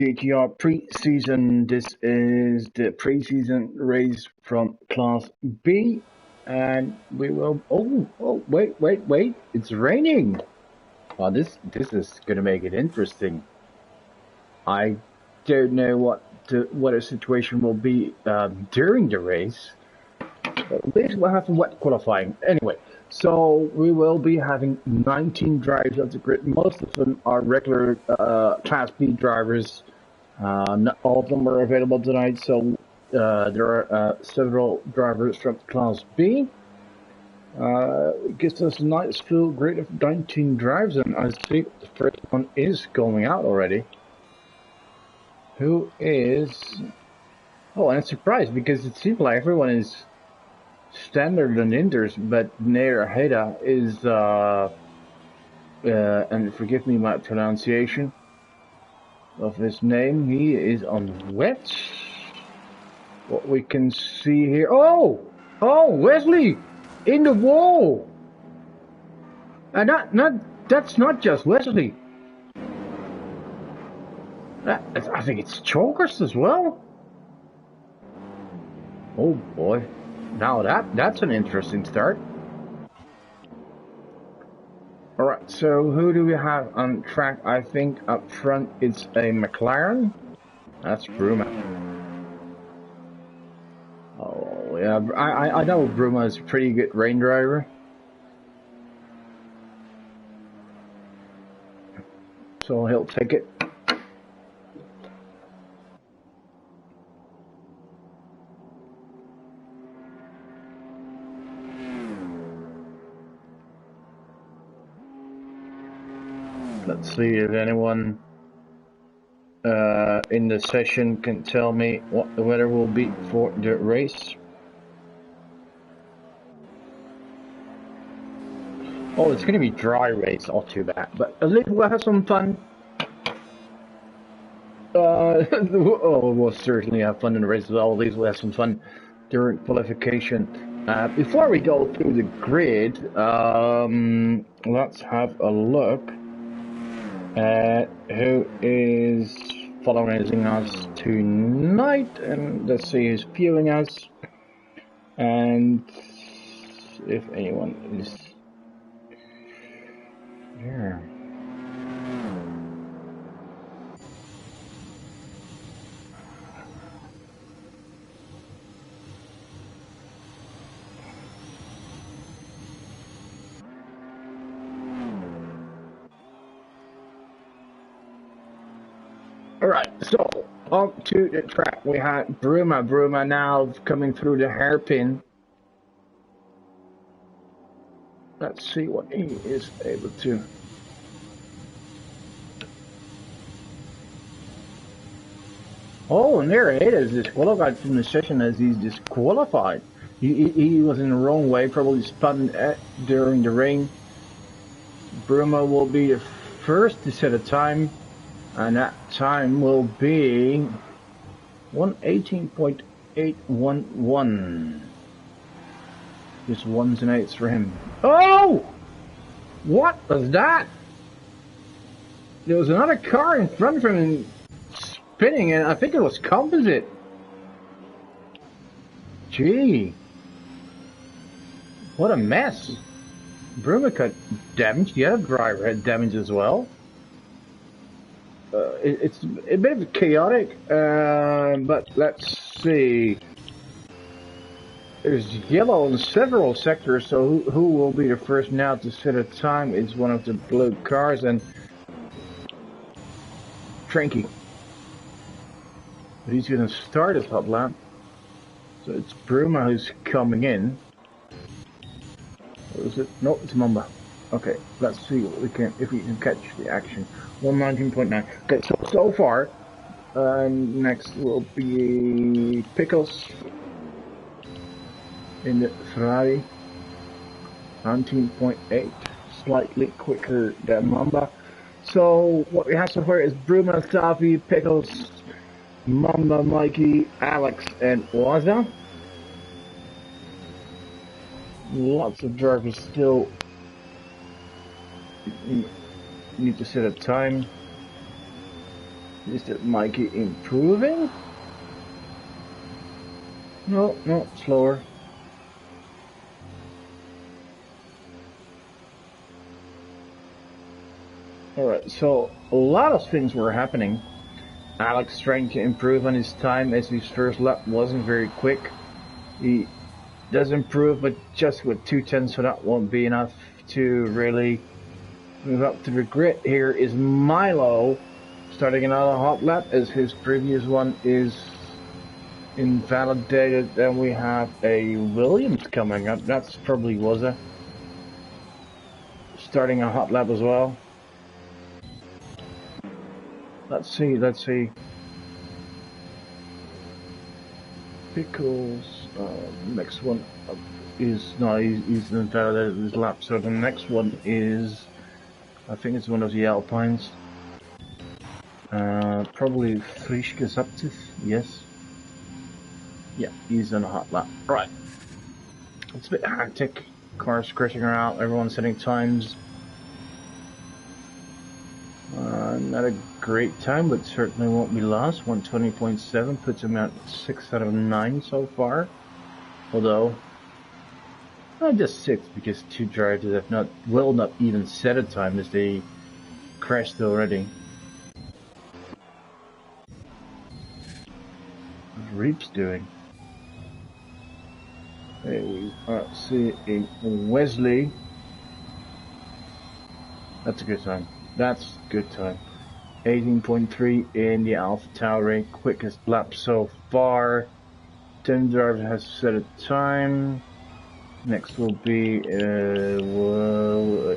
DTR pre-season. This is the pre-season race from Class B, and we will. Oh, wait! It's raining. Oh, this is gonna make it interesting. I don't know what a situation will be during the race. At least we'll have wet qualifying. Anyway, so we will be having 19 drivers of the grid. Most of them are regular Class B drivers. Not all of them are available tonight, so there are several drivers from Class B. It gives us a nice full grid of 19 drivers, and I see the first one is going out already. Who is... Oh, and I'm surprised because it seems like everyone is standard and Inders, but Nair Heda is, and forgive me my pronunciation of his name, he is on wet. What we can see here, oh, Wesley, in the wall, and that's not just Wesley. I think it's Chokers as well. Oh boy. Now that's an interesting start. Alright, so who do we have on track? I think up front it's a McLaren. That's Bruma. Oh yeah, I know Bruma is a pretty good rain driver. So he'll take it. Let's see if anyone in the session can tell me what the weather will be for the race. Oh, it's going to be dry race, all too bad, but at least we'll have some fun. We'll certainly have fun in the race as well. At least we'll have some fun during qualification. Before we go through the grid, let's have a look at who is following us tonight, and let's see who's viewing us, and if anyone is here. Alright, so up to the track we had Bruma now coming through the hairpin. Let's see what he is able to. Oh, and there it is, disqualified from the session as he's disqualified. He was in the wrong way, probably spun during the rain. Bruma will be the first to set a time. And that time will be 1:18.811. Just 1s and 8s for him. Oh! What was that? There was another car in front of him spinning, and I think it was composite. Gee. What a mess. Bruma got damaged. The other driver had damage as well. It's a bit chaotic, but let's see. There's yellow in several sectors, so who will be the first now to set a time? It's one of the blue cars, and Tranky. But he's going to start his hot lap. So it's Bruma who's coming in. Or is it? No, it's Mamba. Okay, let's see what we can, if we can catch the action. 119.9. Okay, so far, next will be Pickles in the Ferrari. 19.8, slightly quicker than Mamba. So what we have so far is Bruma, Safi, Pickles, Mamba, Mikey, Alex, and Waza. Lots of drivers still need to set a time. Is that Mikey improving? No, no, slower. Alright, so a lot of things were happening. Alex trying to improve on his time as his first lap wasn't very quick. He does improve, but just with 2 tenths, so that won't be enough to really move up to the grid. Here is Milo starting another hot lap as his previous one is invalidated. Then we have a Williams coming up. That's probably Waza starting a hot lap as well. Let's see. Pickles. Next one up is no, he's invalidated his lap. So the next one is, I think it's one of the Alpines. Probably Frischgesabtes. Yes. Yeah, he's on a hot lap. Right. It's a bit hectic. Cars crashing around. Everyone's setting times. Not a great time, but certainly won't be lost. 120.7 puts him at 6 out of 9 so far. Although, just 6 because 2 drivers will not even set a time as they crashed already. What's Reap's doing? Hey, we are seeing Wesley. That's a good time. That's a good time. 18.3 in the Alpha Tauri, quickest lap so far. Tim driver has set a time. Next will be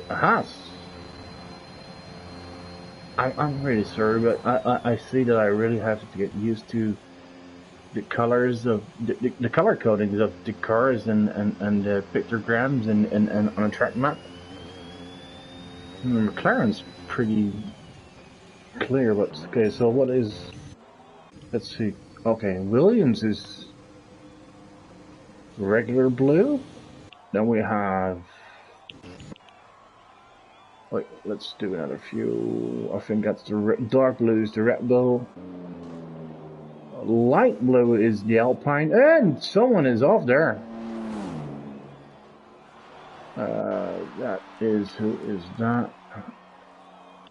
Haas. I'm really sorry, but I see that I really have to get used to the colors of the color codings of the cars and the pictograms and on a track map. McLaren's pretty clear, but okay. So what is? Let's see. Okay, Williams is regular blue. Then we have. Wait, let's do another few. I think that's the dark blue is the Red Bull. Light blue is the Alpine, and someone is off there. That is, who is that?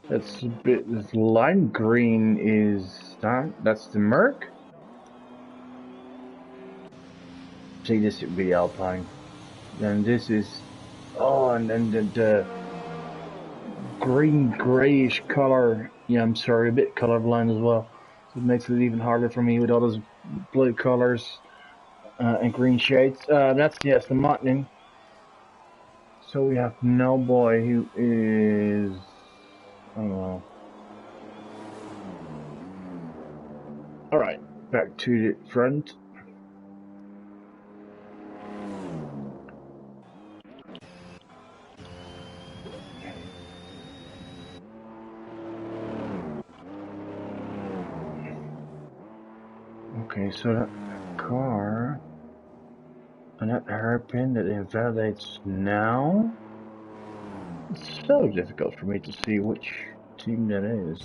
That's a bit, this lime green is that's the Merc? See, this would be Alpine. Then this is, oh, and then the green grayish color. Yeah, I'm sorry, a bit colorblind as well. So it makes it even harder for me with all those blue colors and green shades. That's, yes, the Martin. So we have No Boy, who is, I don't know. Alright, back to the front. Okay, so that car and that hairpin that invalidates now. It's so difficult for me to see which team that is.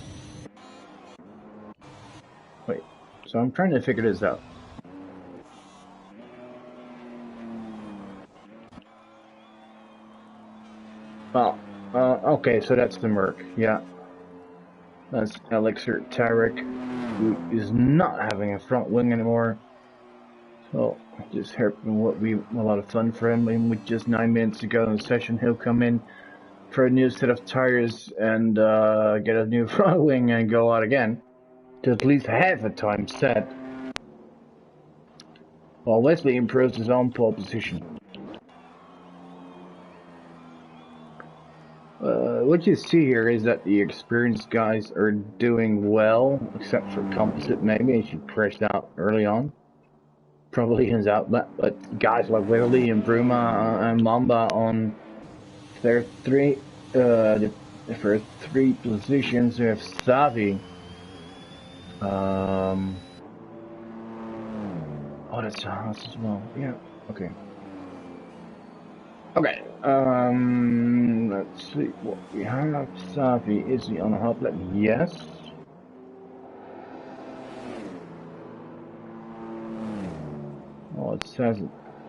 Wait, so I'm trying to figure this out. Oh, okay, so that's the Merc, yeah. That's Elixir Tarek, who is not having a front wing anymore. So, this hairpin will be a lot of fun for him. And with just 9 minutes to go in the session, he'll come in for a new set of tires and get a new front wing and go out again to at least have a time set. While Wesley improves his own pole position. What you see here is that the experienced guys are doing well, except for Composite maybe, she crashed out early on. Probably his outlet, but guys like Willie and Bruma and Mamba on their the first 3 positions. We have Savi. Oh, that's a house as well. Yeah. Okay. Okay. Let's see what we have. Savi, is he on a hot lap? Yes. Well, it says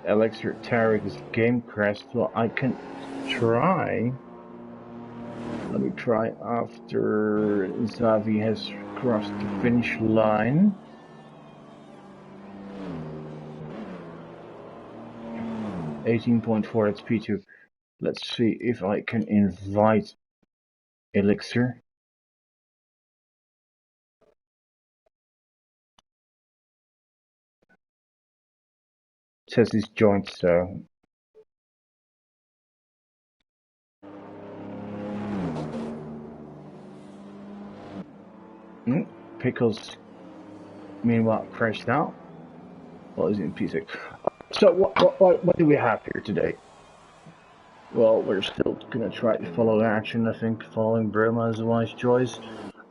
Elixir Tarek is game crashed. Well, I can try. Let me try after Xavi has crossed the finish line. .4 at P2. Let's see if I can invite Elixir. It says he's joined, so. Pickles, meanwhile, crashed out. Well, he's in P6. So, what do we have here today? Well, we're still gonna try to follow the action. I think following Burma is a wise choice.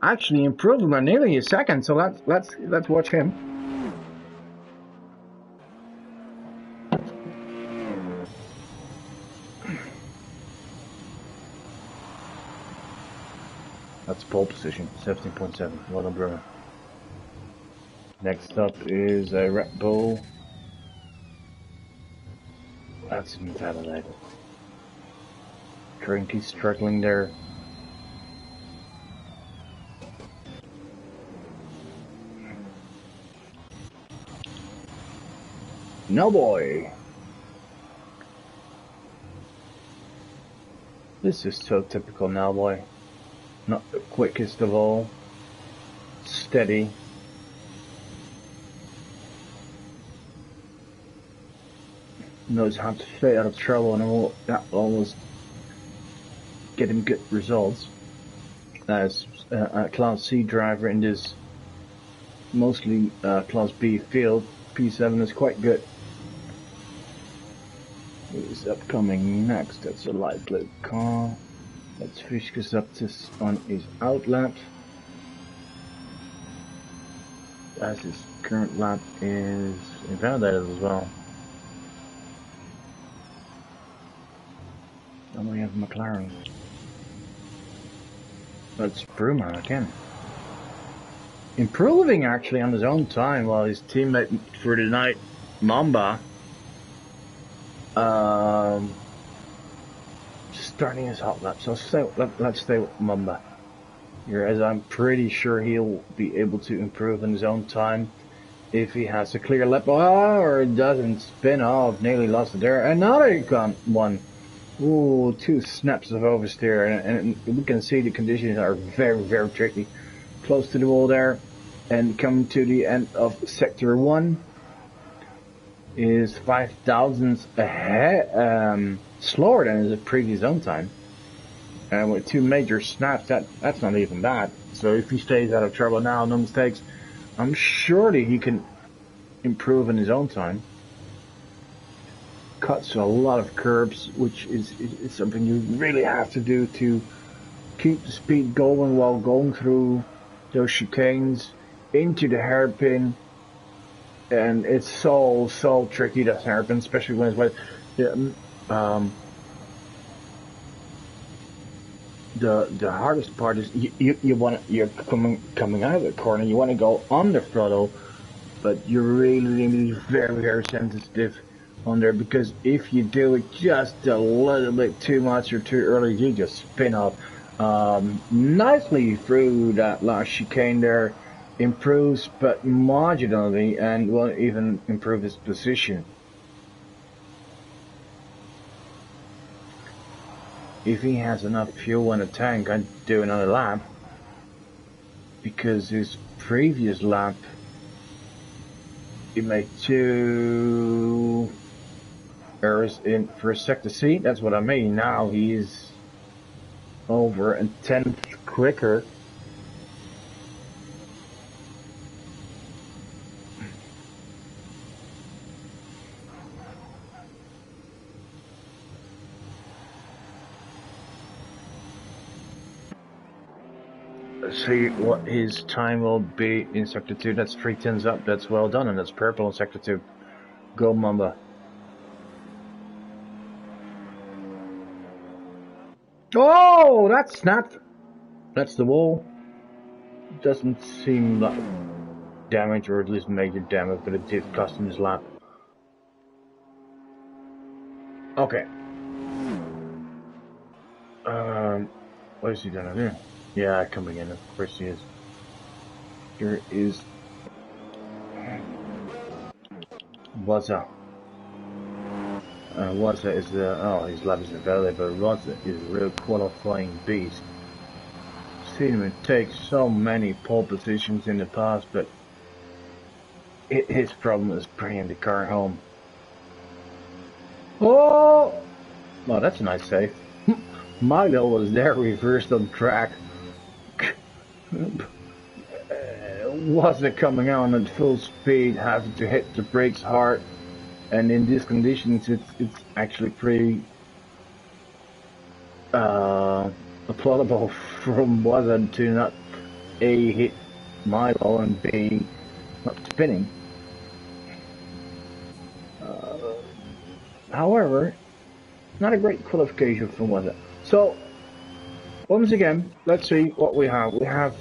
Actually, improving by nearly a second. So let's watch him. That's pole position, 17.7. Well done, Burma. Next up is a Red Bull. That's invalidated. Currently struggling there. No boy. This is so typical now boy. Not the quickest of all. Steady. Knows how to stay out of trouble and that almost get him good results. As a Class C driver in this mostly Class B field, P7 is quite good. What is upcoming next? That's a light blue car. Let's focus up this on his outlap. As his current lap is invalidated as well. Then we have McLaren. That's Bruma again. Improving actually on his own time while his teammate for the night, Mamba, starting his hot lap. So let's stay with Mamba here, as I'm pretty sure he'll be able to improve in his own time if he has a clear lap or doesn't spin off. Nearly lost it there. Another one. Ooh, 2 snaps of oversteer, and we can see the conditions are very, very tricky. Close to the wall there, and coming to the end of sector 1 is 5 thousandths ahead, slower than his previous own time. And with 2 major snaps, that's not even bad. So if he stays out of trouble now, no mistakes, I'm sure that he can improve in his own time. Cuts a lot of curbs, which is something you really have to do to keep the speed going while going through those chicanes into the hairpin. And it's so tricky, that hairpin, especially when it's wet. The hardest part is you're coming out of the corner, you want to go on the throttle, but you're really very, very sensitive on there, because if you do it just a little bit too much or too early, you just spin off. Nicely through that last chicane there, improves but marginally, and won't even improve his position. If he has enough fuel in the tank, I'd do another lap, because his previous lap he made 2 errors in first sector. See, that's what I mean. Now he's over a 10th quicker. Let's see what his time will be in sector 2. That's 3 tenths up. That's well done, and that's purple in sector 2. Go Mamba. Oh, that snapped. That's the wall. Doesn't seem like damage, or at least major damage, but it did cost him his lap. Okay. What is he gonna do? Yeah, coming in. Of course he is. Here is Waza. Waza is his lap is available. Waza is a real qualifying beast. Seen him take so many pole positions in the past, but his problem is bringing the car home. Oh! Well, that's a nice save. Milo was there, reversed on track. Wasn't coming on at full speed, having to hit the brakes hard, and in these conditions, it's actually pretty applaudable from Wasn't to not A, hit Milo, and B, not spinning. However, not a great qualification from Wasn't. So, once again, let's see what we have. We have,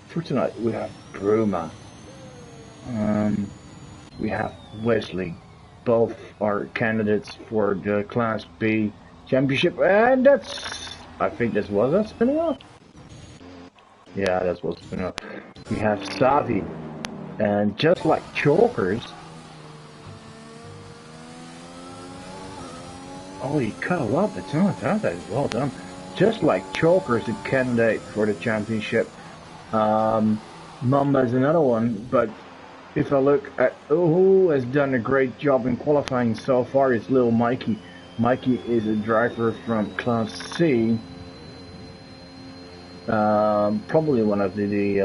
for tonight, we have Bruma. We have Wesley. Both are candidates for the Class B championship, and I think this was a spinning off. Yeah, that's what's spinning off. We have Savi, and just like chokers, oh, he cut a lot, but that is well done. Just like chokers, a candidate for the championship. Mamba is another one, but if I look at who has done a great job in qualifying so far, it's little Mikey. Mikey is a driver from Class C. Probably one of the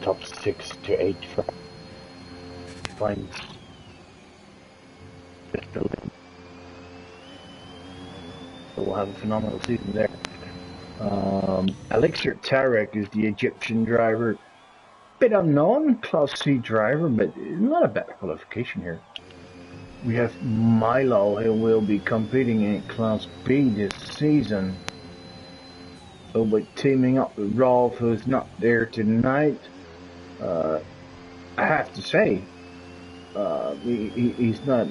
top 6 to 8 finds. So we'll have a phenomenal season there. Elixir Tarek is the Egyptian driver. Bit unknown, Class C driver, but not a bad qualification here. We have Milo, who will be competing in Class B this season. So we're teaming up with Rolf, who's not there tonight. I have to say, he's not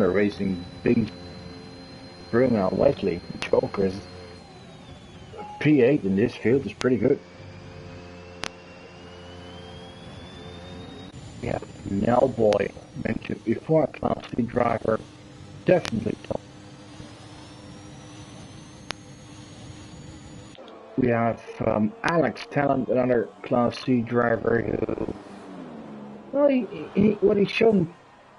a racing beast. Bruno Wesley, Chokers, P8 in this field is pretty good. We have Nellboy, mentioned before, Class C driver, definitely top. We have Alex Talent, another Class C driver who, well, what he's shown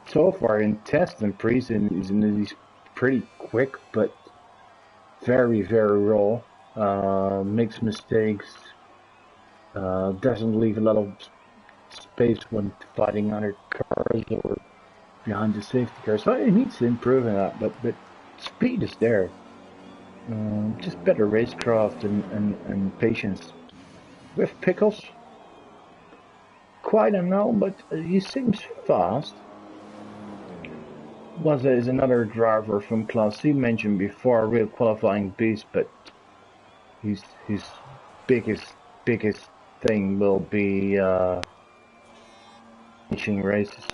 so far in tests and preseason is he's pretty quick, but very, very raw. Makes mistakes. Doesn't leave a lot of space when fighting other cars or behind the safety car. So it needs to improve in that, but speed is there. Just better racecraft and patience. With Pickles, quite unknown, but he seems fast. Waza is another driver from Class C, mentioned before, a real qualifying beast, but his biggest thing will be finishing races.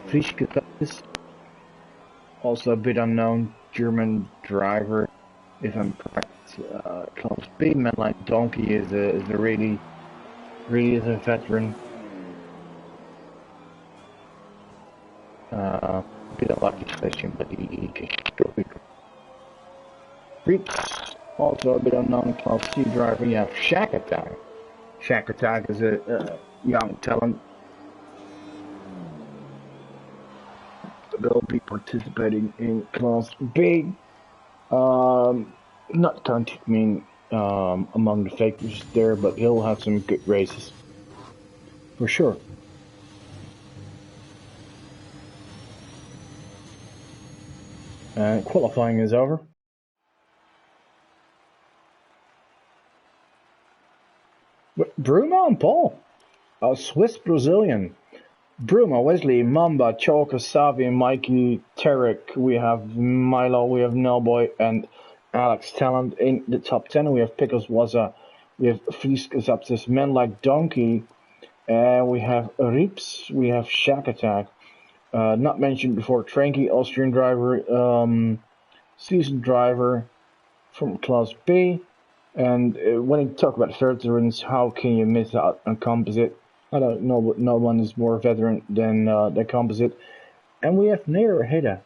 Frischke is also a bit unknown, German driver, if I'm correct. Class B, man like Donkey is a really is a veteran. A bit unlucky session, but he can still be. Reeks, also a bit unknown Class C driver. You have Shack Attack. Shack Attack is a young talent. They'll be participating in Class B. Not counting among the fakers there, but he'll have some good races for sure. Qualifying is over. Bruma and Paul, a Swiss Brazilian. Bruma, Wesley, Mamba, Chalka, Savi, Mikey, Tarek. We have Milo, we have Nellboy, and Alex Talent in the top 10. We have Pickles Waza, we have Friskes, Men Like Donkey, we have Rips, we have Shack Attack, Not mentioned before, Tranky, Austrian driver, seasoned driver from Class B. And when you talk about veterans, how can you miss out on Composite? I don't know, no one is more veteran than the Composite. And we have Nair Heda,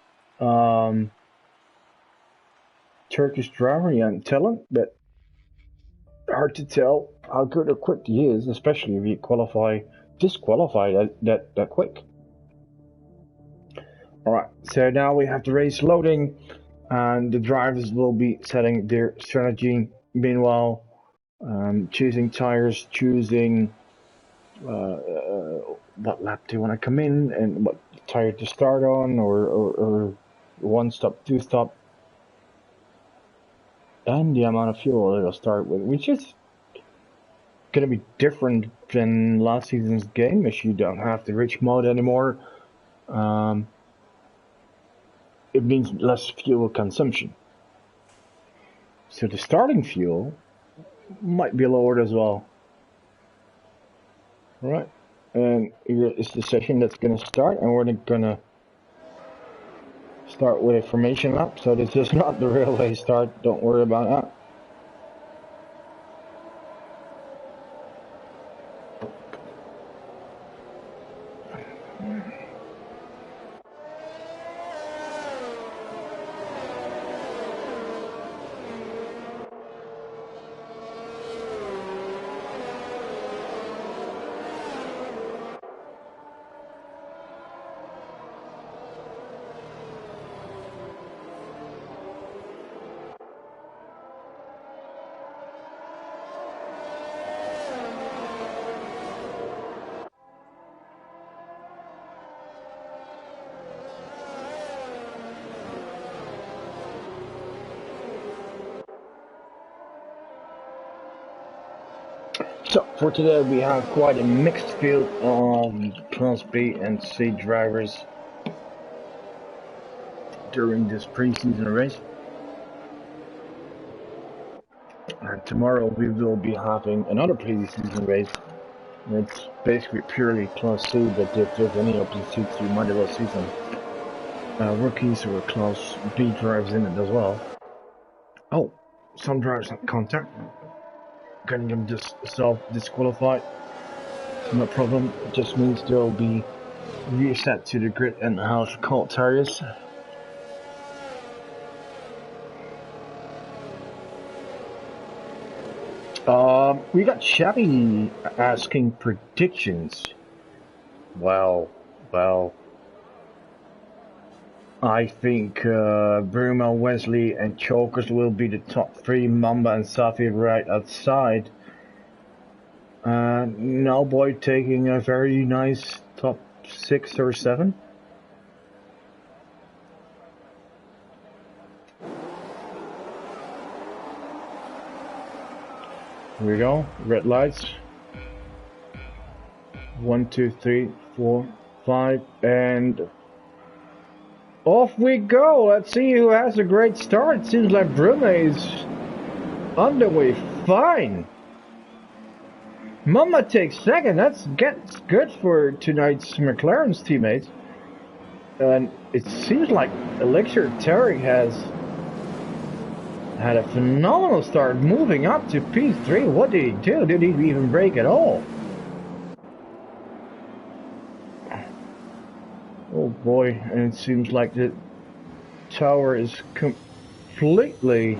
Turkish driver, young talent, but hard to tell how good or quick he is, especially if you disqualify that quick. Alright, so now we have the race loading, and the drivers will be setting their strategy. Meanwhile, choosing tires, choosing what lap do you want to come in, and what tire to start on, or one stop, two stop, and the amount of fuel it'll start with, which is going to be different than last season's game, as you don't have the rich mode anymore. It means less fuel consumption. So the starting fuel might be lowered as well. Alright, and here is the session that's going to start, and we're going to start with a formation lap. So this is not the railway start, don't worry about that. So for today we have quite a mixed field of Class B and C drivers during this pre-season race. And tomorrow we will be having another pre-season race. It's basically purely Class C, but if there's any open seats you might as well see some rookies or Class B drivers in it as well. Oh, some drivers have contact. Getting them just self-disqualified. No problem. It just means they'll be reset to the grid and house cold tires. We got Chevy asking predictions. Well, I think Bruma, Wesley, and Chokers will be the top three. Mamba and Safi right outside. Now Boy taking a very nice top 6 or 7. Here we go, red lights. 1, 2, 3, 4, 5, and off we go. Let's see who has a great start. Seems like Bruma is underway fine. Mama takes second. That's good for tonight's McLaren's teammates. And it seems like Elixir Terry has had a phenomenal start, moving up to P3. What did he do? Did he even brake at all? Oh boy, and it seems like the tower is completely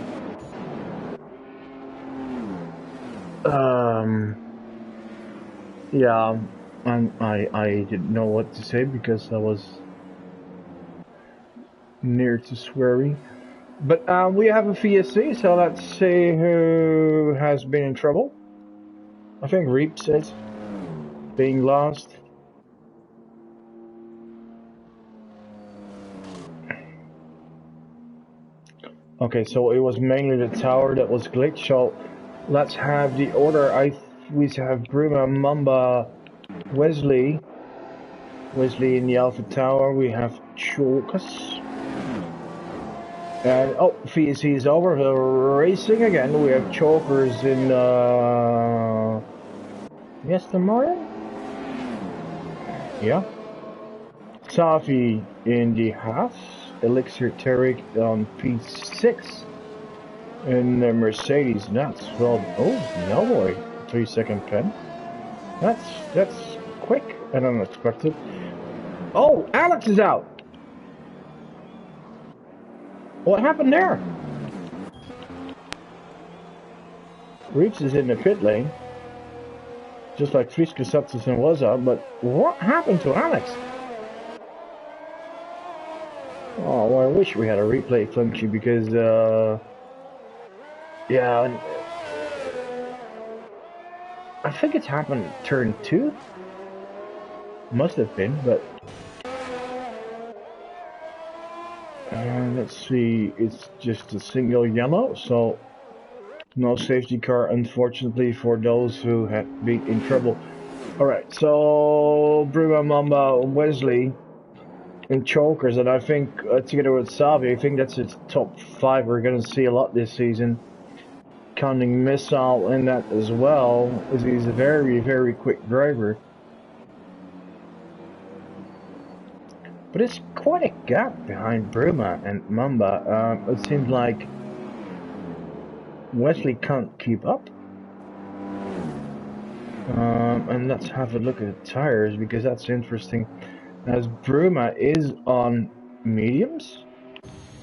yeah, I didn't know what to say because I was near to swearing. But we have a VSC, so let's see who has been in trouble. I think Reap says being lost. Okay, so it was mainly the tower that was glitched. So let's have the order. We have Bruma, Mamba, Wesley in the Alpha Tower. We have Chalkus. And oh, VSC is over. We're racing again. We have Chokers in Aston Martin. Yeah. Safi in the Haas, Elixir Tarek on P6, and the Mercedes nuts. Well, oh no boy, 3-second pen. That's quick and unexpected. Oh, Alex is out. What happened there? Reach is in the pit lane, just like Friska Satsusen was out. But what happened to Alex? Oh, well, I wish we had a replay function because, yeah, I think it's happened turn 2. Must have been, but let's see, it's just a single yellow, so no safety car, unfortunately, for those who have been in trouble. Alright, so Bruma, Mamba, Wesley in chokers, and I think together with Savi, I think that's its top 5 we're going to see a lot this season. Counting Missile in that as well, as he's a very, very quick driver. But it's quite a gap behind Bruma and Mamba. It seems like Wesley can't keep up. And let's have a look at the tires, because that's interesting. As Bruma is on mediums,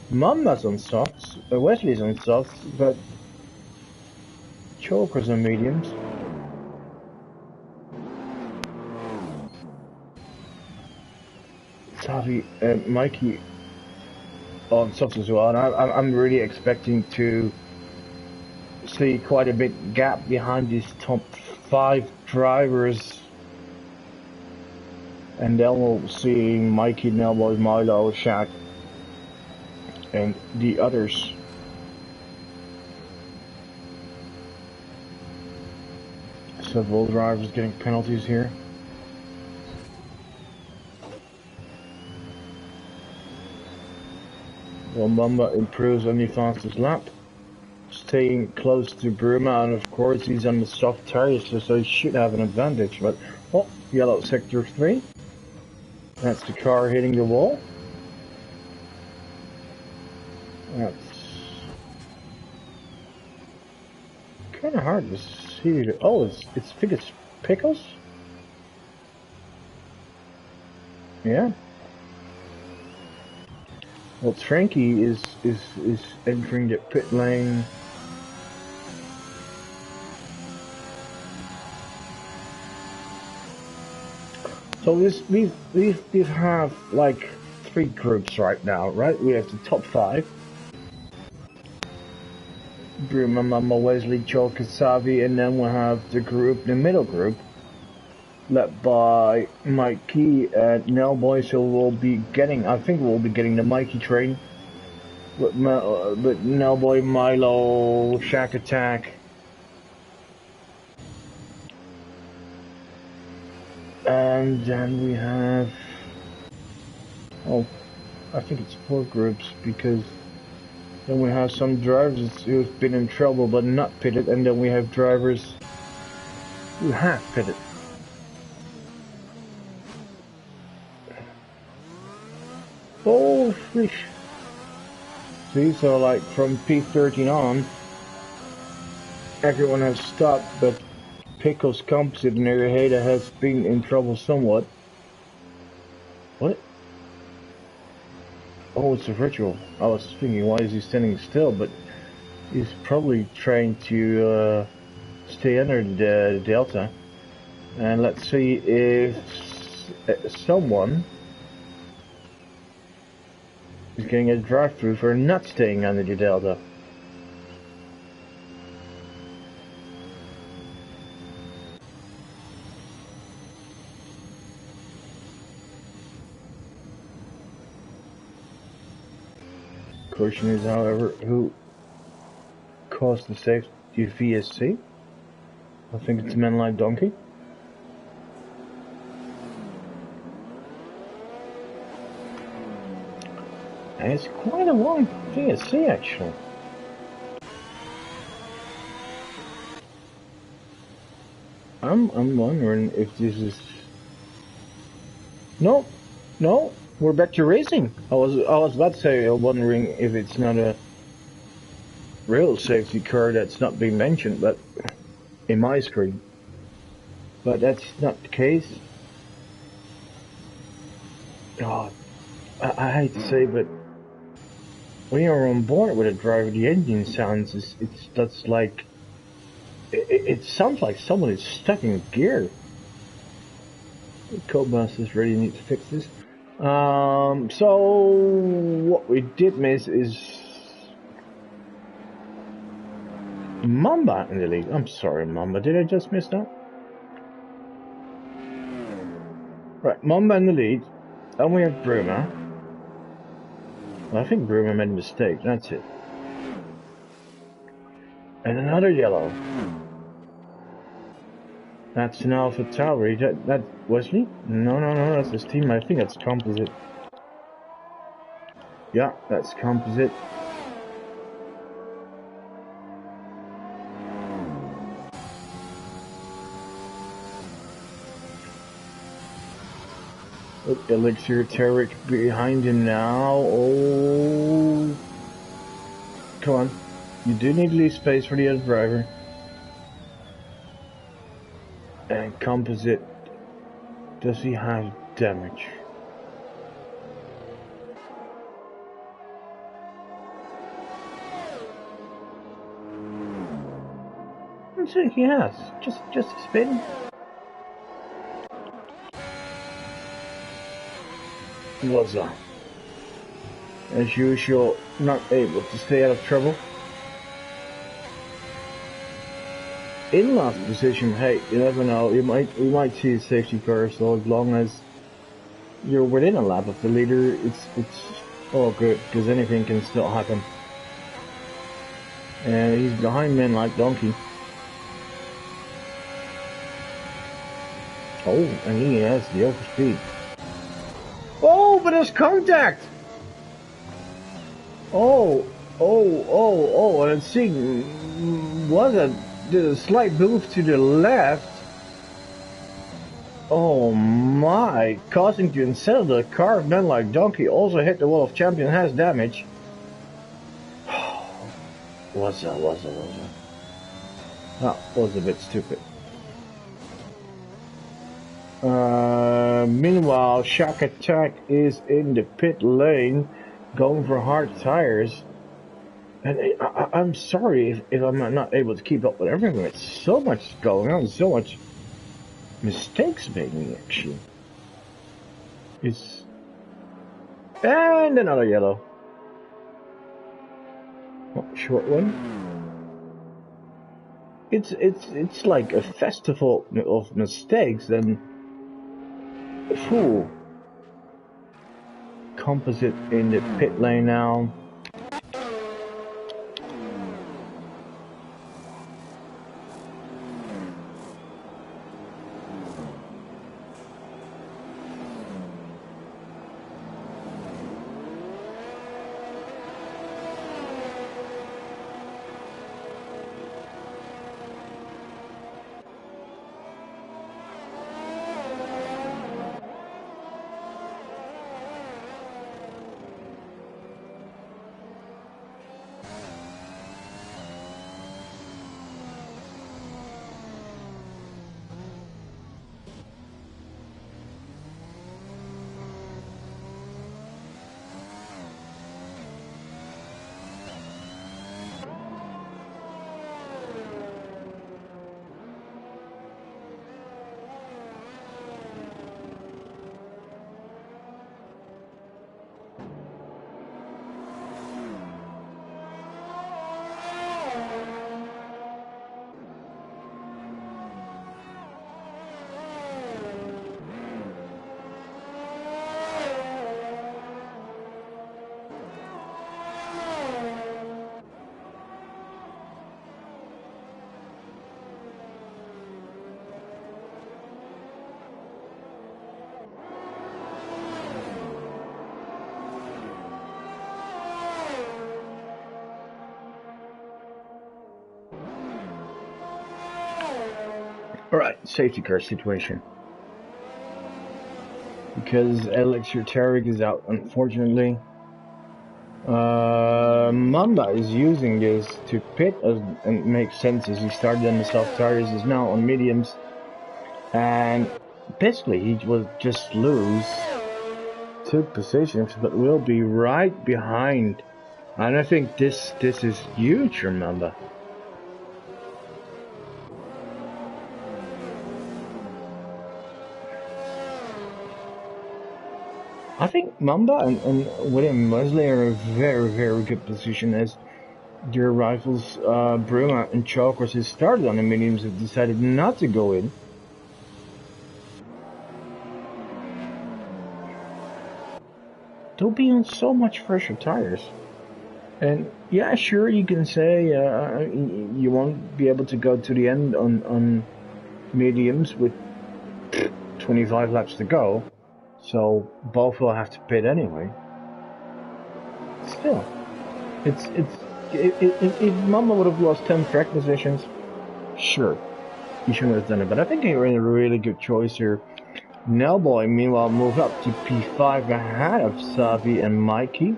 Mamba's on softs, Wesley's on softs, but Choker's on mediums. Savi and Mikey on softs as well, and I'm really expecting to see quite a big gap behind these top 5 drivers, and then we'll see Mikey, Nelboy, Milo, Shaq, and the others. Several drivers getting penalties here. Well, Mamba improves on the fastest lap, staying close to Bruma, and of course he's on the soft tires, so he should have an advantage. But oh, yellow sector 3. That's the car hitting the wall. That's kind of hard to see. Oh, I think it's Pickles. Yeah. Well, Frankie is entering the pit lane. So we have like 3 groups right now, right? We have the top 5. Bruma, Mama, Wesley, Joel, Kasavi, and then we'll have the group, the middle group, led by Mikey and Nelboy. So we'll be getting, I think we'll be getting the Mikey train with Nelboy, Milo, Shack Attack, and then we have, oh, I think it's 4 groups, because then we have some drivers who've been in trouble but not pitted, and then we have drivers who have pitted. Oh, fish. See, so like from P13 on, everyone has stopped, but Pickles Composite and Nariheda has been in trouble somewhat. What? Oh, it's a virtual. I was thinking, why is he standing still? But he's probably trying to stay under the delta. And let's see if someone is getting a drive-through for not staying under the delta. Question is, however, who caused the safety VSC? I think it's Men Like Donkey. And it's quite a long VSC actually. I'm wondering if this is... No, We're back to racing. I was about to say, wondering if it's not a real safety car that's not being mentioned, but in my screen. But that's not the case. God, I hate to say, but when you're on board with a driver, the engine sounds that's like it sounds like someone is stuck in gear. Codemasters really need to fix this. So what we did miss is Mamba in the lead. I'm sorry, Mamba. Did I just miss that? Right, Mamba in the lead. And we have Bruma. Well, I think Bruma made a mistake. That's it. And another yellow. That's an Alpha Tauri. That Wesley? No, that's his team. I think that's composite. Yeah, that's composite. Elixir Tarek behind him now. Oh. Come on. You do need to leave space for the other driver. And composite. Does he have damage? I'd say he has. Just a spin. Waza. As usual, not able to stay out of trouble. In last position, hey, you never know. We might see a safety car. So as long as you're within a lap of the leader, it's all good because anything can still happen. And he's behind men like donkey. Oh, and he has the overspeed. Oh, but there's contact. Oh, and it's seeing was the slight move to the left. Oh my, causing to unsettle the car of men like donkey, also hit the wall of champion, has damage. was that? That was a bit stupid. Meanwhile, Shack Attack is in the pit lane, going for hard tires. And I'm sorry if I'm not able to keep up with everything. It's so much going on, so much mistakes making, actually. And another yellow. Oh, short one. It's like a festival of mistakes. Then, fool. Composite in the pit lane now. Alright, safety car situation. because Electric is out, unfortunately. Mamba is using this to pit us, and it makes sense as he started on the soft tires, is now on mediums, and basically he will just lose 2 positions, but will be right behind. And I think this is huge, remember. I think Mamba and William Wesley are in a very, very good position as their rivals Bruma and Chalkers, who started on the mediums, have decided not to go in. They'll be on so much fresher tires. And yeah, sure, you can say you won't be able to go to the end on mediums with 25 laps to go, so both will have to pit anyway. Still, if Mama would have lost 10 track positions, sure, he shouldn't have done it. But I think they were in a really good choice here. Nellboy, meanwhile, moved up to P5 ahead of Savi and Mikey.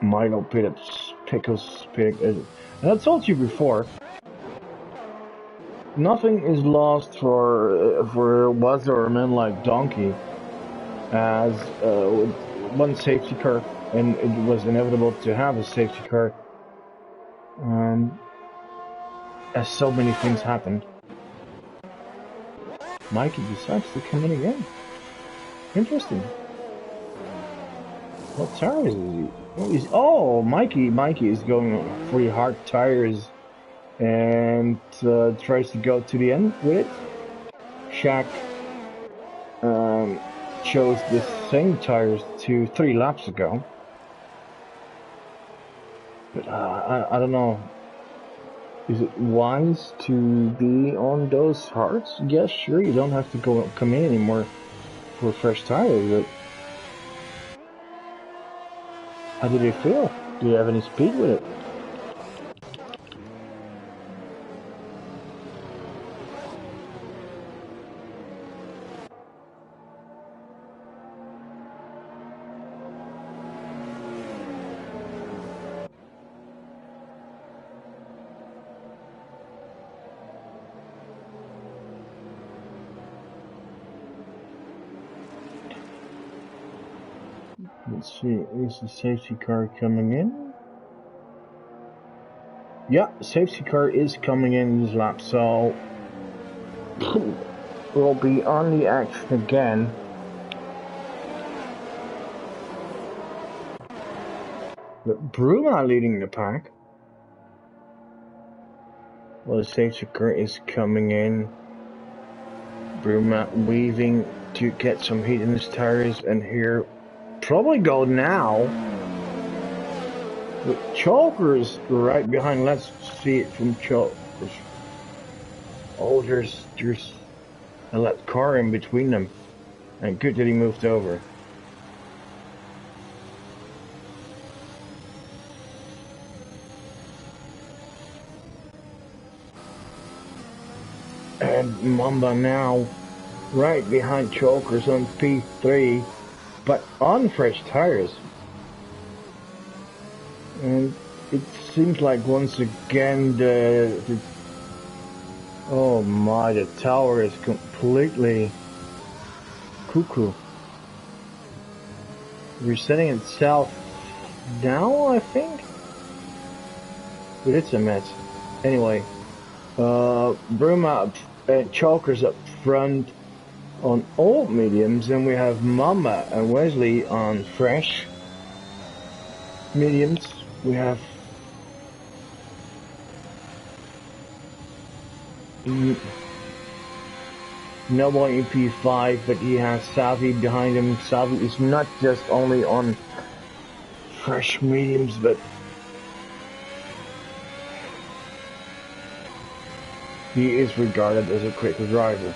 Michael Pickles pitted. And I told you before, nothing is lost for Wazza or a man like Donkey, as one safety car, and it was inevitable to have a safety car. As so many things happened. Mikey decides to come in again. Interesting. What tires is he? Oh, Mikey is going for the hard tires and tries to go to the end with it. Shaq chose the same tires 3 laps ago. But I don't know. Is it wise to be on those hards? Yes, sure, you don't have to come in anymore for fresh tires, but how do they feel? Do you have any speed with it? Let's see, is the safety car coming in? Yeah, safety car is coming in this lap, so we'll be on the action again. But Bruma leading the pack. Well, the safety car is coming in. Bruma weaving to get some heat in his tires, and here probably go now. But Chalkers right behind. Let's see it from Chalkers. Oh, there's a car in between them, and good that he moved over. And Mamba now right behind Chalkers on P3, but on fresh tires. And it seems like once again oh my, the tower is completely cuckoo. Resetting itself now, I think? But it's a mess. Anyway, Bruma and Chalkers up front on old mediums, and we have Mamba and Wesley on fresh mediums. We have Nellboy in P5, but he has Savi behind him. Savi is not just only on fresh mediums, but he is regarded as a quick driver.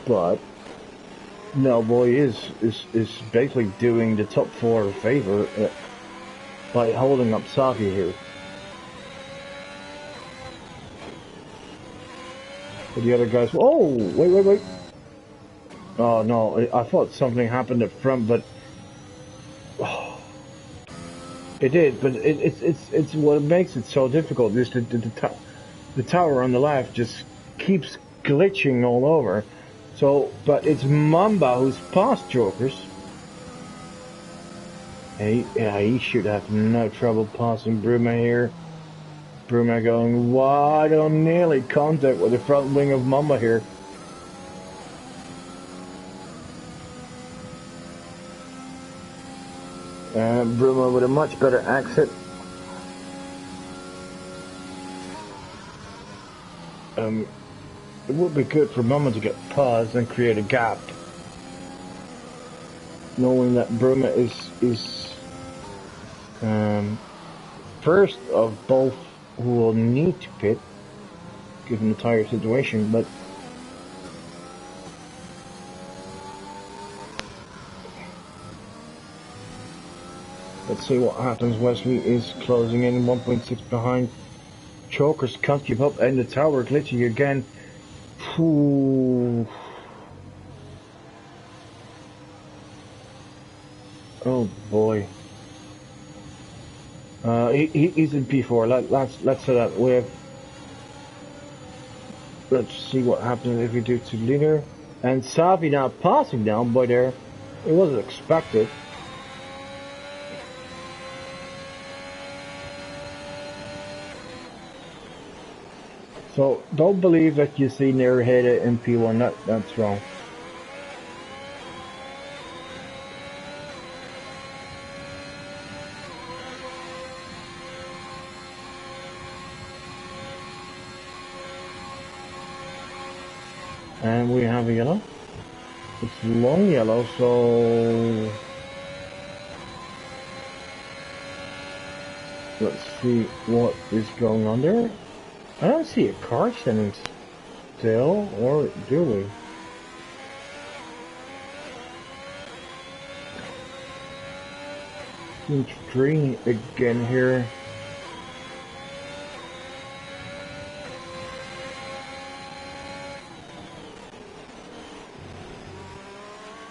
But Nellboy is basically doing the top 4 a favor by holding up Savi here. But the other guys, oh, wait. Oh no, I thought something happened up front, but oh, it did. But it's what makes it so difficult is the tower on the left just keeps glitching all over. So, but it's Mamba who's past Jokers. He should have no trouble passing Bruma here. Bruma going wide on nearly contact with the front wing of Mamba here. Bruma with a much better exit. It would be good for Mamba to get paused and create a gap. Knowing that Bruma is first of both who will need to pit, given the tire situation, but let's see what happens. Wesley is closing in 1.6 behind. Chokers can't keep up, and the tower glitching again. Ooh. Oh boy. He's in P4. Let's set that with. Let's see what happens if we do to leader. And Savi now passing down by there. It wasn't expected. So don't believe that you see Nereheda in P1. That's wrong. And we have a yellow. It's long yellow, so let's see what is going on there. I don't see a car standing still, or do we? Seems green again here.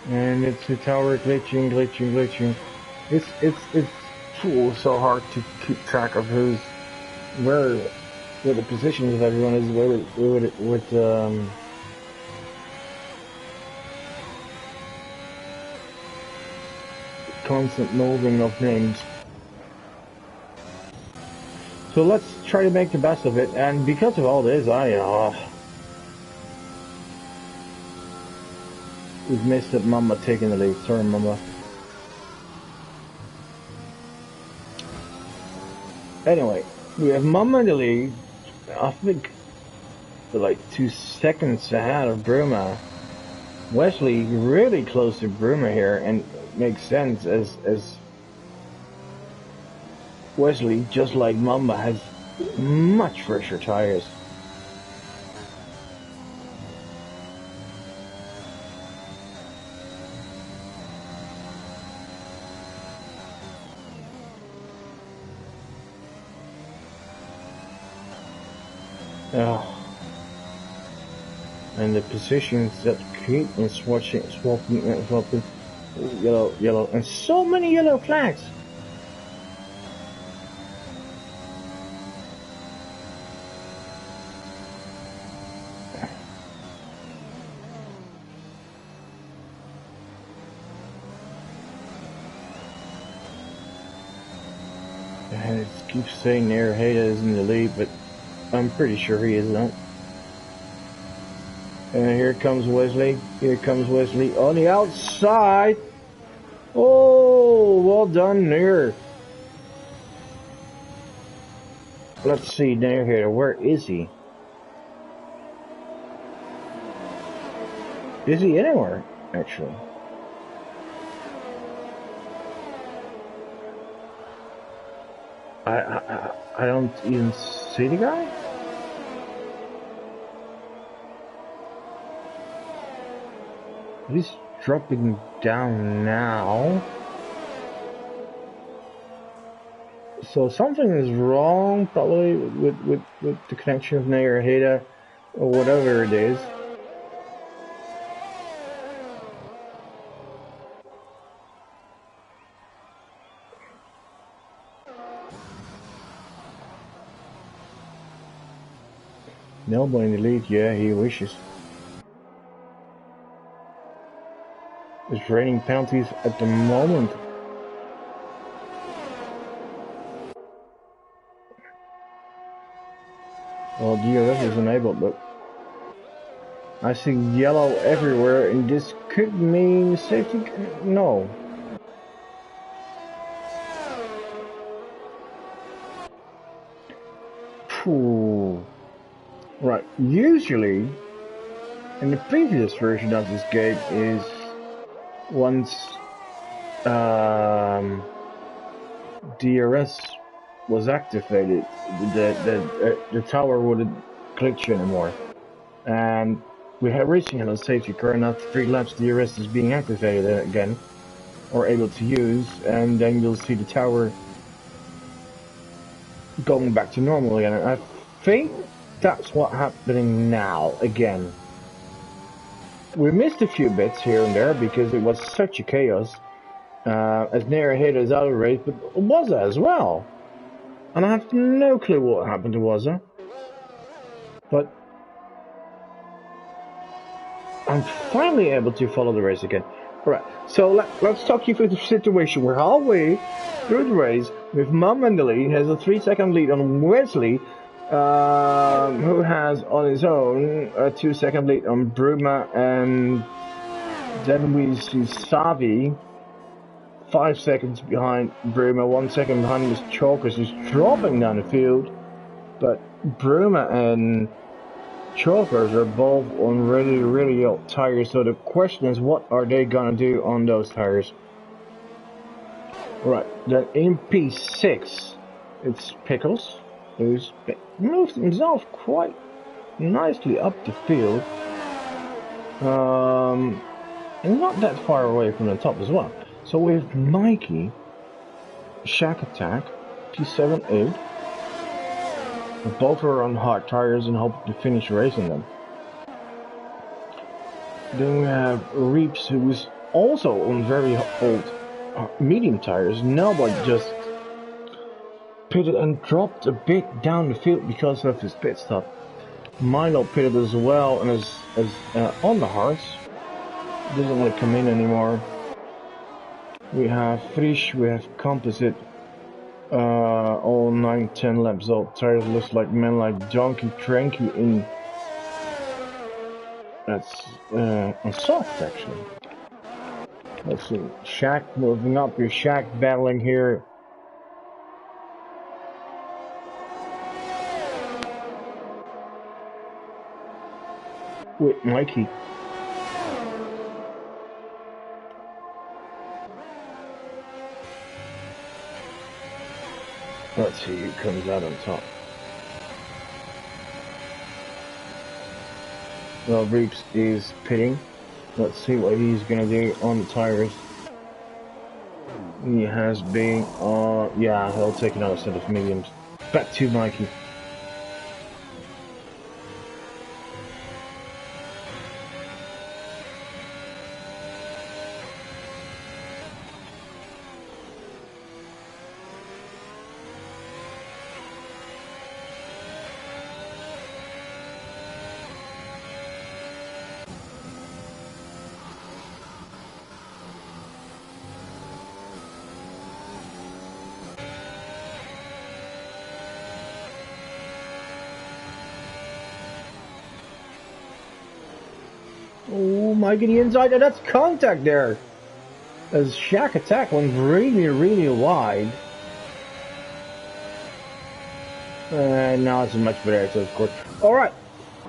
And it's the tower glitching. It's so hard to keep track of where the positions of everyone is with constant moving of names. So let's try to make the best of it, and because of all this, we've missed it. Mama taking the lead. Sorry, Mama. Anyway, we have Mama in the lead. I think for like 2 seconds ahead of Bruma. Wesley really close to Bruma here, and it makes sense as Wesley, just like Mamba, has much fresher tires. And the positions that keep on swapping, yellow, and so many yellow flags. And it keeps saying Nereheda is in the lead, but I'm pretty sure he isn't. And here comes Wesley. On the outside. Oh, well done there. Let's see, Nereheda, where is he? Is he anywhere, actually? I don't even see the guy. He's dropping down now. So something is wrong, probably with the connection of Nereheda or whatever it is. Nobody in the lead, yeah, he wishes. It's raining penalties at the moment. Well, DRS is enabled, but I see yellow everywhere, and this could mean safety. No. Phew. Right. Usually, in the previous version of this game, is once DRS was activated, the tower wouldn't glitch anymore, and we have racing on a safety car, and after 3 laps, DRS is being activated again, or able to use, and then you'll see the tower going back to normal again. And I think that's what's happening now again. We missed a few bits here and there because it was such a chaos. As near ahead as other race, but Wazza as well. And I have no clue what happened to Wazza. But I'm finally able to follow the race again. Alright, so let's talk you through the situation. We're halfway through the race with Mum in the lead, has a 3-second lead on Wesley, who has on his own a 2-second lead on Bruma, and then we see Savi 5 seconds behind Bruma, 1 second behind his Chalkers, who's dropping down the field, but Bruma and Chalkers are both on really old tires, so the question is, what are they gonna do on those tires? Right, then in P6, it's Pickles, who's moved himself quite nicely up the field, and not that far away from the top as well. So we have Mikey, Shack Attack, P7, 8. Both are on hard tires and hope to finish racing them. Then we have Reeps, who is also on very old medium tires. Nobody just pitted and dropped a bit down the field because of his pit stop. Milo pitted as well and is on the hards. Doesn't want to come in anymore. We have Frisch, we have Composite. All 9-10 laps old tires. Looks like men like Donkey Cranky in that's on soft actually. Let's see, Shaq moving up here, Shaq battling here. With Mikey. Let's see who comes out on top. Well, Reeps is pitting. Let's see what he's gonna do on the tires. He has been, yeah, he'll take another set of mediums. Back to Mikey. Oh, Mikey, the inside, and that's contact there. As Shack Attack went really wide. And now it's a much better access, of course. Alright,